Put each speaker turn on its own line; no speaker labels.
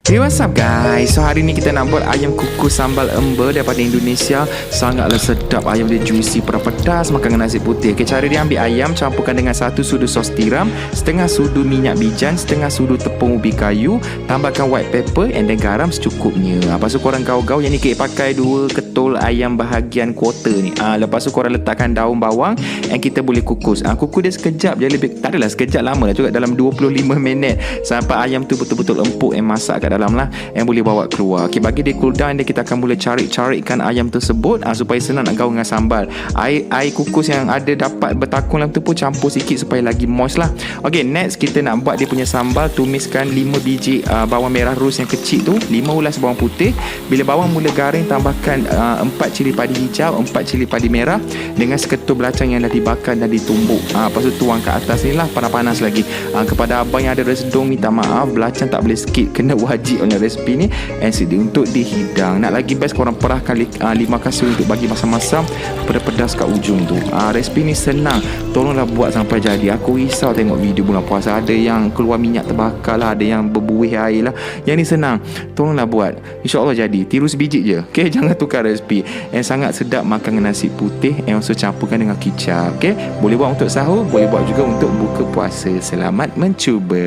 Hey, what's up guys? So hari ni kita nak buat ayam kukus sambal ember daripada Indonesia. Sangatlah sedap, ayam dia juicy, pedas makan dengan nasi putih. Okay, cara dia ambil ayam, campurkan dengan 1 sudu sos tiram, setengah sudu minyak bijan, setengah sudu tepung ubi kayu, tambahkan white pepper and then garam secukupnya. Lepas tu korang gaul-gaul. Yang ni kita pakai 2 ketul ayam bahagian quarter ni. Lepas tu korang letakkan daun bawang and kita boleh kukus. Kukus dia sekejap je, lebih tak adalah sekejap, lama lah juga, dalam 25 minit sampai ayam tu betul-betul empuk and masak kat dalam lah, yang boleh bawa keluar. Okay, bagi dia cool down, kita akan mula carik-carikkan ayam tersebut supaya senang nak gaul dengan sambal. Air kukus yang ada dapat bertakung dalam tu pun campur sikit supaya lagi moist lah. Okay, next kita nak buat dia punya sambal. Tumiskan 5 biji bawang merah ros yang kecil tu, 5 ulas bawang putih. Bila bawang mula garing, tambahkan 4 cili padi hijau, 4 cili padi merah dengan seketul belacang yang dah dibakar dan ditumbuk. Lepas tu tuang kat atas ni lah, panas-panas lagi. Kepada abang yang ada resedung, minta maaf, belacang tak boleh skip, kena wajib oleh resipi ni and sedia untuk dihidang. Nak lagi best, korang perahkan 5 kasut untuk bagi masam-masam pedas-pedas kat ujung tu. Resipi ni senang, tolonglah buat sampai jadi. Aku risau tengok video bulan puasa, ada yang keluar minyak terbakar lah, ada yang berbuih air lah. Yang ni senang, tolonglah buat, InsyaAllah jadi. Tiru sebiji je, okay? Jangan tukar resipi. Yang sangat sedap makan dengan nasi putih and also campurkan dengan kicap, okay? Boleh buat untuk sahur, boleh buat juga untuk buka puasa. Selamat mencuba.